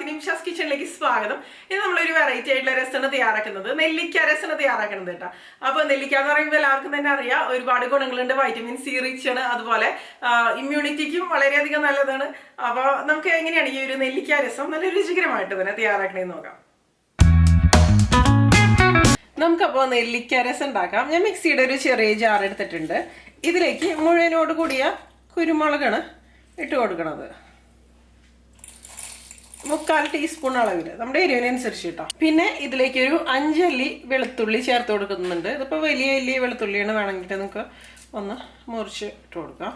എല്ലാവർക്കും നിമിഷാസ് കിച്ചണിലേക്ക് സ്വാഗതം. ഇത് നമ്മളൊരു വെറൈറ്റി ആയിട്ടുള്ള രസമാണ് തയ്യാറാക്കുന്നത്, നെല്ലിക്ക രസമാണ് തയ്യാറാക്കുന്നത് കേട്ടോ. അപ്പോൾ നെല്ലിക്ക എന്ന് പറയുമ്പോൾ എല്ലാവർക്കും തന്നെ അറിയാം, ഒരുപാട് ഗുണങ്ങളുണ്ട്. വൈറ്റമിൻ സി റിച്ച് ആണ്, അതുപോലെ ഇമ്മ്യൂണിറ്റിക്കും വളരെയധികം നല്ലതാണ്. അപ്പോൾ നമുക്ക് എങ്ങനെയാണ് ഈ ഒരു നെല്ലിക്ക രസം നല്ല രുചികരമായിട്ട് തന്നെ തയ്യാറാക്കണമെന്ന് നോക്കാം. നമുക്കപ്പോൾ നെല്ലിക്ക രസം ഉണ്ടാക്കാം. ഞാൻ മിക്സിയുടെ ഒരു ചെറിയ ജാർ എടുത്തിട്ടുണ്ട്. ഇതിലേക്ക് മുഴുവനോട് കൂടിയ കുരുമുളകാണ് ഇട്ട് കൊടുക്കണത്. 3/4 ടീസ്പൂൺ അളവിൽ, നമ്മുടെ എരിവിനനുസരിച്ച് കിട്ടാം. പിന്നെ ഇതിലേക്ക് ഒരു 5 അല്ലി വെളുത്തുള്ളി ചേർത്ത് കൊടുക്കുന്നുണ്ട്. ഇതിപ്പോൾ വലിയ അല്ലി വെളുത്തുള്ളിയാണ്, വേണമെങ്കിൽ നമുക്ക് ഒന്ന് മുറിച്ച് ഇട്ട് കൊടുക്കാം.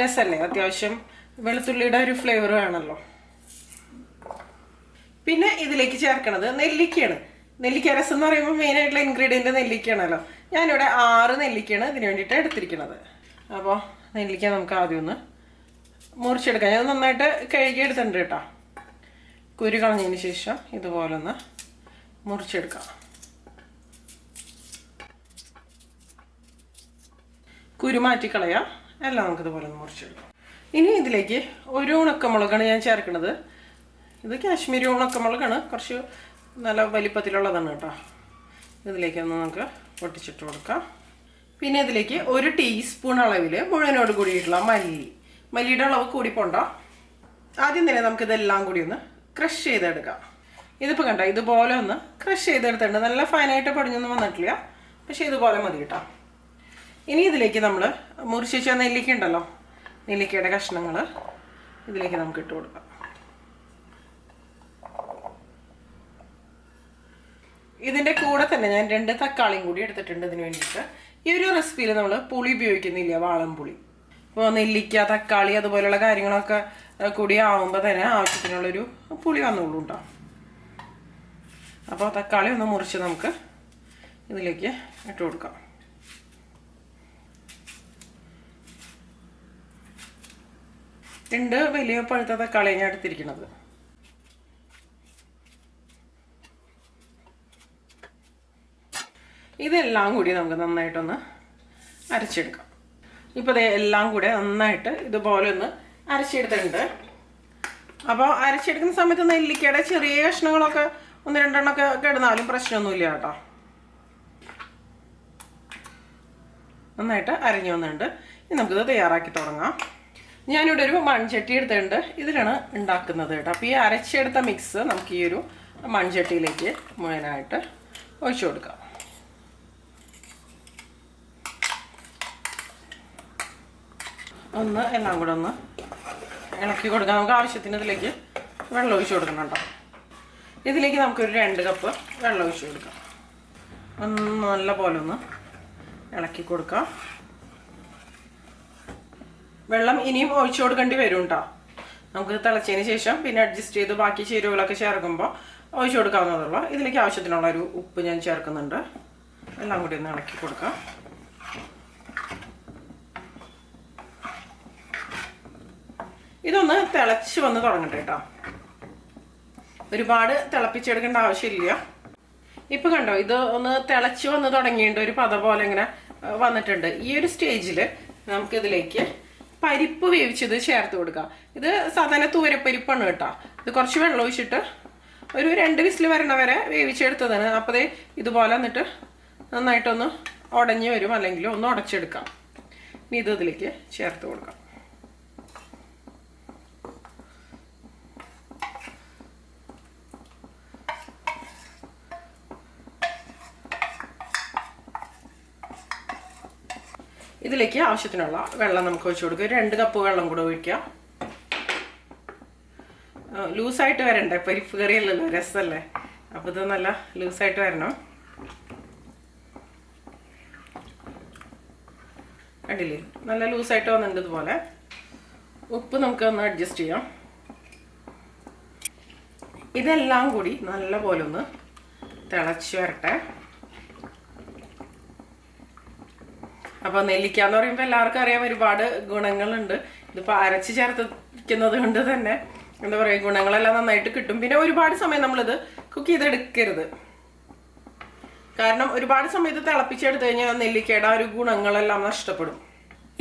രസമല്ലേ, അത്യാവശ്യം വെളുത്തുള്ളിയുടെ ഒരു ഫ്ലേവർ വേണമല്ലോ. പിന്നെ ഇതിലേക്ക് ചേർക്കണത് നെല്ലിക്കയാണ്. നെല്ലിക്ക രസം എന്ന് പറയുമ്പോൾ മെയിനായിട്ടുള്ള ഇൻഗ്രീഡിയൻറ്റ് നെല്ലിക്കയാണല്ലോ. ഞാനിവിടെ 6 നെല്ലിക്കയാണ് ഇതിന് വേണ്ടിയിട്ട് എടുത്തിരിക്കുന്നത്. അപ്പോൾ നെല്ലിക്ക നമുക്ക് ആദ്യം ഒന്ന് മുറിച്ചെടുക്കാം. ഞാൻ നന്നായിട്ട് കഴുകിയെടുത്തിട്ടുണ്ട് കേട്ടോ. കുരു കളഞ്ഞതിന് ശേഷം ഇതുപോലെ ഒന്ന് മുറിച്ചെടുക്കാം. കുരു മാറ്റിക്കളയാം. എല്ലാം നമുക്കിതുപോലെ ഒന്ന് മുറിച്ചെടുക്കാം. ഇനി ഇതിലേക്ക് ഒരു ഉണക്കമുളകാണ് ഞാൻ ചേർക്കുന്നത്. ഇത് കാശ്മീരി ഉണക്കമുളകാണ്, കുറച്ച് നല്ല വലിപ്പത്തിലുള്ളതാണ് കേട്ടോ. ഇതിലേക്കൊന്ന് നമുക്ക് പൊട്ടിച്ചിട്ട് കൊടുക്കാം. പിന്നെ ഇതിലേക്ക് 1 ടീസ്പൂൺ അളവിൽ മുഴുവനോട് കൂടിയിട്ടുള്ള മല്ലിയുടെ അളവ് കൂടി പോണ്ട. ആദ്യം തന്നെ നമുക്കിതെല്ലാം കൂടി ഒന്ന് ക്രഷ് ചെയ്തെടുക്കാം. ഇതിപ്പോൾ കണ്ടോ, ഇതുപോലെ ഒന്ന് ക്രഷ് ചെയ്തെടുത്തിട്ടുണ്ട്. നല്ല ഫൈനായിട്ട് പൊടിഞ്ഞൊന്നും വന്നിട്ടില്ല, പക്ഷേ ഇതുപോലെ മതി കേട്ടോ. ഇനി ഇതിലേക്ക് നമ്മൾ മുറിച്ച് വെച്ച നെല്ലിക്ക ഉണ്ടല്ലോ, നെല്ലിക്കയുടെ കഷ്ണങ്ങൾ ഇതിലേക്ക് നമുക്ക് ഇട്ട് കൊടുക്കാം. ഇതിൻ്റെ കൂടെ തന്നെ ഞാൻ 2 തക്കാളിയും കൂടി എടുത്തിട്ടുണ്ട് ഇതിന് വേണ്ടിയിട്ട്. ഈ ഒരു റെസിപ്പിയിൽ നമ്മൾ പുളി ഉപയോഗിക്കുന്നില്ല, വാളൻപുളി. ഇപ്പോൾ നെല്ലിക്ക, തക്കാളി അതുപോലെയുള്ള കാര്യങ്ങളൊക്കെ കൂടി ആവുമ്പോൾ തന്നെ ആവശ്യത്തിനുള്ളൊരു പുളി വന്നോളൂ കേട്ടോ. അപ്പോൾ തക്കാളി ഒന്ന് മുറിച്ച് നമുക്ക് ഇതിലേക്ക് ഇട്ട് കൊടുക്കാം. രണ്ട് വലിയ പഴുത്ത തക്കാളിയാണ് ഞാൻ എടുത്തിരിക്കുന്നത്. ഇതെല്ലാം കൂടി നമുക്ക് നന്നായിട്ടൊന്ന് അരച്ചെടുക്കാം. ഇപ്പോൾ എല്ലാം കൂടെ നന്നായിട്ട് ഇതുപോലെ ഒന്ന് അരച്ചെടുത്തിട്ടുണ്ട്. അപ്പോൾ അരച്ചെടുക്കുന്ന സമയത്ത് നെല്ലിക്കയുടെ ചെറിയ കഷ്ണങ്ങളൊക്കെ 1-2 എണ്ണമൊക്കെ കിടന്നാലും പ്രശ്നമൊന്നുമില്ല കേട്ടോ. നന്നായിട്ട് അരഞ്ഞു വന്നിട്ടുണ്ട്. ഇനി നമുക്കിത് തയ്യാറാക്കി തുടങ്ങാം. ഞാനിവിടെ ഒരു മൺചട്ടി എടുത്തിട്ടുണ്ട്, ഇതിലാണ് ഉണ്ടാക്കുന്നത് കേട്ടോ. അപ്പോൾ ഈ അരച്ചെടുത്ത മിക്സ് നമുക്ക് ഈ ഒരു മൺചട്ടിയിലേക്ക് മുഴുവനായിട്ട് ഒഴിച്ചു കൊടുക്കാം. ഒന്ന് എല്ലാം കൂടെ ഒന്ന് ഇളക്കി കൊടുക്കാം. നമുക്ക് ആവശ്യത്തിന് ഇതിലേക്ക് വെള്ളം ഒഴിച്ച് കൊടുക്കണം കേട്ടോ. ഇതിലേക്ക് നമുക്കൊരു 2 കപ്പ് വെള്ളം ഒഴിച്ച് കൊടുക്കാം. ഒന്ന് നല്ല പോലെ ഒന്ന് ഇളക്കി കൊടുക്കാം. വെള്ളം ഇനിയും ഒഴിച്ചു കൊടുക്കേണ്ടി വരും കേട്ടോ. നമുക്ക് തിളച്ചതിന് ശേഷം പിന്നെ അഡ്ജസ്റ്റ് ചെയ്ത് ബാക്കി ചേരുവകളൊക്കെ ചേർക്കുമ്പോൾ ഒഴിച്ചു കൊടുക്കാവുന്നതുള്ളൂ. ഇതിലേക്ക് ആവശ്യത്തിനുള്ളൊരു ഉപ്പ് ഞാൻ ചേർക്കുന്നുണ്ട്. എല്ലാം കൂടി ഒന്ന് ഇളക്കി കൊടുക്കാം. ഇതൊന്ന് തിളച്ച് വന്ന് തുടങ്ങട്ടെ കേട്ടോ. ഒരുപാട് തിളപ്പിച്ചെടുക്കേണ്ട ആവശ്യമില്ല. ഇപ്പം കണ്ടോ, ഇത് ഒന്ന് തിളച്ച് വന്ന് തുടങ്ങിയിട്ട് ഒരു പത പോലെ ഇങ്ങനെ വന്നിട്ടുണ്ട്. ഈ ഒരു സ്റ്റേജിൽ നമുക്കിതിലേക്ക് പരിപ്പ് വേവിച്ചത് ചേർത്ത് കൊടുക്കാം. ഇത് സാധാരണ തൂരപ്പരിപ്പാണ് കേട്ടോ. ഇത് കുറച്ച് വെള്ളം ഒഴിച്ചിട്ട് ഒരു 2 വിസിൽ വരണ വരെ വേവിച്ചെടുത്തതാണ്. അപ്പോൾ ഇതുപോലെ എന്നിട്ട് നന്നായിട്ടൊന്ന് ഉടഞ്ഞ് വരും, അല്ലെങ്കിൽ ഒന്ന് ഉടച്ചെടുക്കാം. ഇനി ഇത് ഇതിലേക്ക് ചേർത്ത് കൊടുക്കാം. ഇതിലേക്ക് ആവശ്യത്തിനുള്ള വെള്ളം നമുക്ക് ഒഴിച്ചു കൊടുക്കുക. 2 കപ്പ് വെള്ളം കൂടെ ഒഴിക്കാം. ലൂസായിട്ട് വരണ്ടേ, പരിപ്പ് കറിയല്ലല്ലോ, രസമല്ലേ. അപ്പോൾ ഇത് നല്ല ലൂസായിട്ട് വരണം. കണ്ടില്ലേ, നല്ല ലൂസായിട്ട് വന്നിട്ടുണ്ട്. ഇതുപോലെ ഉപ്പ് നമുക്ക് ഒന്ന് അഡ്ജസ്റ്റ് ചെയ്യാം. ഇതെല്ലാം കൂടി നല്ല പോലെ ഒന്ന് തിളച്ച് വരട്ടെ. അപ്പോൾ നെല്ലിക്ക എന്ന് പറയുമ്പോൾ എല്ലാവർക്കും അറിയാം, ഒരുപാട് ഗുണങ്ങളുണ്ട്. ഇതിപ്പോൾ അരച്ച് ചേർത്തിരിക്കുന്നത് കൊണ്ട് തന്നെ എന്താ പറയുക, ഗുണങ്ങളെല്ലാം നന്നായിട്ട് കിട്ടും. പിന്നെ ഒരുപാട് സമയം നമ്മളിത് കുക്ക് ചെയ്തെടുക്കരുത്. കാരണം ഒരുപാട് സമയത്ത് തിളപ്പിച്ചെടുത്ത് കഴിഞ്ഞാൽ നെല്ലിക്കയുടെ ആ ഒരു ഗുണങ്ങളെല്ലാം നഷ്ടപ്പെടും.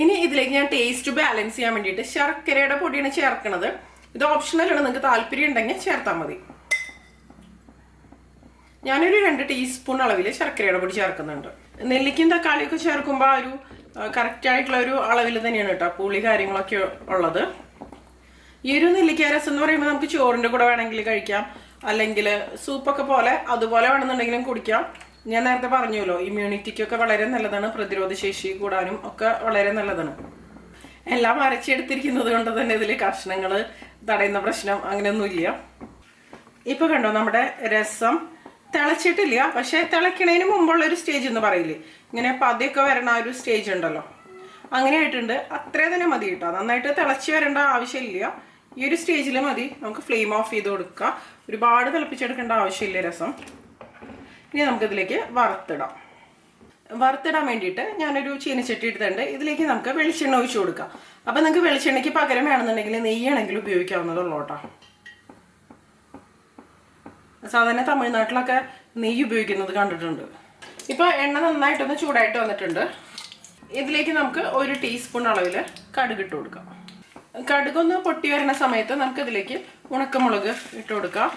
ഇനി ഇതിലേക്ക് ഞാൻ ടേസ്റ്റ് ബാലൻസ് ചെയ്യാൻ വേണ്ടിയിട്ട് ശർക്കരയുടെ പൊടിയാണ് ചേർക്കുന്നത്. ഇത് ഓപ്ഷണലാണ്, നിങ്ങൾക്ക് താല്പര്യം ഉണ്ടെങ്കിൽ ചേർത്താൽ മതി. ഞാനൊരു 2 ടീസ്പൂൺ അളവിൽ ശർക്കരയുടെ പൊടി ചേർക്കുന്നുണ്ട്. നെല്ലിക്കയും തക്കാളിയൊക്കെ ചേർക്കുമ്പോൾ ആ ഒരു കറക്റ്റായിട്ടുള്ള ഒരു അളവിൽ തന്നെയാണ് കേട്ടോ പുളി കാര്യങ്ങളൊക്കെ ഉള്ളത്. ഈ ഒരു നെല്ലിക്ക രസം എന്ന് പറയുമ്പോൾ നമുക്ക് ചോറിൻ്റെ കൂടെ വേണമെങ്കിൽ കഴിക്കാം, അല്ലെങ്കിൽ സൂപ്പൊക്കെ പോലെ അതുപോലെ വേണമെന്നുണ്ടെങ്കിലും കുടിക്കാം. ഞാൻ നേരത്തെ പറഞ്ഞല്ലോ, ഇമ്മ്യൂണിറ്റിക്കൊക്കെ വളരെ നല്ലതാണ്, പ്രതിരോധ ശേഷി കൂടാനും ഒക്കെ വളരെ നല്ലതാണ്. എല്ലാം അരച്ചെടുത്തിരിക്കുന്നത് കൊണ്ട് തന്നെ ഇതിൽ കഷ്ണങ്ങൾ തടയുന്ന പ്രശ്നം അങ്ങനെയൊന്നുമില്ല. ഇപ്പൊ കണ്ടോ നമ്മുടെ രസം തിളച്ചിട്ടില്ല, പക്ഷെ തിളക്കണതിന് മുമ്പുള്ളൊരു സ്റ്റേജ് എന്ന് പറയില്ലേ, ഇങ്ങനെ പതിയൊക്കെ വരണ ആ ഒരു സ്റ്റേജ് ഉണ്ടല്ലോ, അങ്ങനെ ആയിട്ടുണ്ട്. അത്രേ തന്നെ മതി കേട്ടോ, നന്നായിട്ട് തിളച്ച് വരേണ്ട ആവശ്യമില്ല. ഈ ഒരു സ്റ്റേജിൽ മതി. നമുക്ക് ഫ്ലെയിം ഓഫ് ചെയ്ത് കൊടുക്കുക. ഒരുപാട് തിളപ്പിച്ചെടുക്കേണ്ട ആവശ്യമില്ല രസം. ഇനി നമുക്കിതിലേക്ക് വറുത്തിടാൻ വേണ്ടിയിട്ട് ഞാനൊരു ചീനച്ചട്ടി എടുത്തിട്ടുണ്ട്. ഇതിലേക്ക് നമുക്ക് വെളിച്ചെണ്ണ ഒഴിച്ചു കൊടുക്കാം. അപ്പം നിങ്ങൾക്ക് വെളിച്ചെണ്ണയ്ക്ക് പകരം വേണമെന്നുണ്ടെങ്കിൽ നെയ്യാണെങ്കിൽ ഉപയോഗിക്കാവുന്നതുള്ളൂ കേട്ടോ. സാധാരണ തമിഴ്നാട്ടിലൊക്കെ നെയ്യ് ഉപയോഗിക്കുന്നത് കണ്ടിട്ടുണ്ട്. ഇപ്പോൾ എണ്ണ നന്നായിട്ടൊന്ന് ചൂടായിട്ട് വന്നിട്ടുണ്ട്. ഇതിലേക്ക് നമുക്ക് 1 ടീസ്പൂൺ അളവിൽ കടുക് ഇട്ട് കൊടുക്കാം. കടുകൊന്ന് പൊട്ടി വരുന്ന സമയത്ത് നമുക്കിതിലേക്ക് ഉണക്കമുളക് ഇട്ട് കൊടുക്കാം.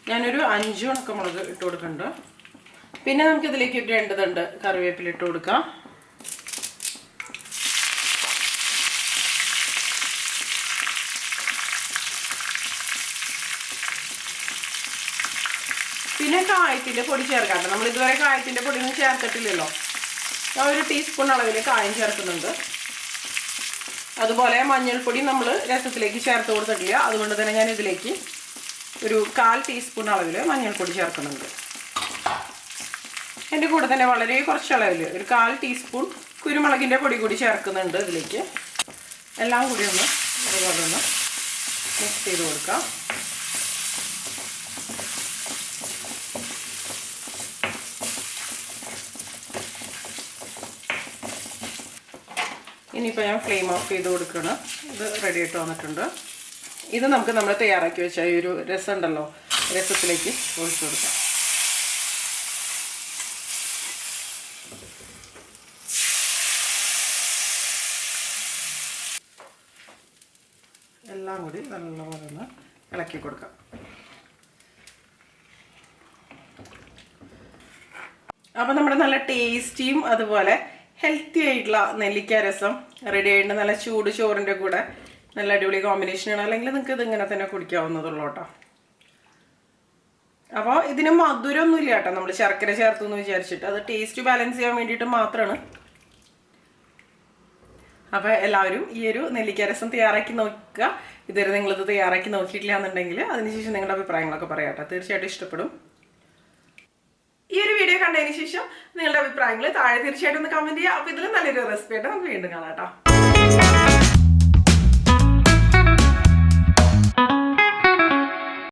ഞാനൊരു 5 ഉണക്കമുളക് ഇട്ട് കൊടുക്കുന്നുണ്ട്. പിന്നെ നമുക്കിതിലേക്ക് 2 തണ്ട് കറിവേപ്പില ഇട്ട് കൊടുക്കാം. പിന്നെ കായത്തിൻ്റെ പൊടി ചേർക്കാം. നമ്മൾ ഇതുവരെ കായത്തിൻ്റെ പൊടിയൊന്നും ചേർത്തിട്ടില്ലല്ലോ. ഞാൻ 1 ടീസ്പൂൺ അളവിൽ കായം ചേർക്കുന്നുണ്ട്. അതുപോലെ മഞ്ഞൾപ്പൊടി നമ്മൾ രസത്തിലേക്ക് ചേർത്ത് കൊടുത്തിട്ടില്ല, അതുകൊണ്ട് തന്നെ ഞാൻ ഇതിലേക്ക് ഒരു 1/4 ടീസ്പൂൺ അളവിൽ മഞ്ഞൾപ്പൊടി ചേർക്കുന്നുണ്ട്. എൻ്റെ കൂടെ തന്നെ വളരെ കുറച്ച് അളവിൽ ഒരു 1/4 ടീസ്പൂൺ കുരുമുളകിൻ്റെ പൊടി കൂടി ചേർക്കുന്നുണ്ട് ഇതിലേക്ക്. എല്ലാം കൂടി അതുപോലെ ഒന്ന് മിക്സ് ചെയ്ത് കൊടുക്കാം. ഇനിയിപ്പോൾ ഞാൻ ഫ്ലെയിം ഓഫ് ചെയ്ത് കൊടുക്കണം. ഇത് റെഡി ആയിട്ട് വന്നിട്ടുണ്ട്. ഇത് നമുക്ക് നമ്മൾ തയ്യാറാക്കി വെച്ച ഈ ഒരു രസം ഉണ്ടല്ലോ, രസത്തിലേക്ക് ഒഴിച്ചു കൊടുക്കാം. എല്ലാം കൂടി നല്ലപോലെ ഒന്ന് ഇളക്കി കൊടുക്കാം. അപ്പം നമ്മുടെ നല്ല ടേസ്റ്റിയും അതുപോലെ ഹെൽത്തി ആയിട്ടുള്ള നെല്ലിക്ക രസം റെഡി ആയിട്ട് നല്ല ചൂട് ചോറിൻ്റെ കൂടെ നല്ല അടിപൊളി കോമ്പിനേഷനാണ്. അല്ലെങ്കിൽ നിങ്ങൾക്ക് ഇത് ഇങ്ങനെ തന്നെ കുടിക്കാവുന്നതുള്ളൂ കേട്ടോ. അപ്പോൾ ഇതിന് മധുരമൊന്നും ഇല്ല കേട്ടോ, നമ്മൾ ശർക്കര ചേർത്തു എന്ന് വിചാരിച്ചിട്ട്. അത് ടേസ്റ്റ് ബാലൻസ് ചെയ്യാൻ വേണ്ടിയിട്ട് മാത്രമാണ്. അപ്പോൾ എല്ലാവരും ഈ ഒരു നെല്ലിക്ക രസം തയ്യാറാക്കി നോക്കുക. ഇതുവരെ നിങ്ങളിത് തയ്യാറാക്കി നോക്കിയിട്ടില്ല എന്നുണ്ടെങ്കിൽ അതിനുശേഷം നിങ്ങളുടെ അഭിപ്രായങ്ങളൊക്കെ പറയാം കേട്ടോ. തീർച്ചയായിട്ടും ഇഷ്ടപ്പെടും. ഈ ഒരു വീഡിയോ കണ്ടതിന് ശേഷം നിങ്ങളുടെ അഭിപ്രായങ്ങൾ താഴെ തീർച്ചയായിട്ടും ഒന്ന് കമൻറ്റ് ചെയ്യുക. അപ്പോൾ ഇതിൽ നല്ലൊരു റെസിപ്പി ആയിട്ട് നമുക്ക് വീണ്ടും കാണാം കേട്ടോ.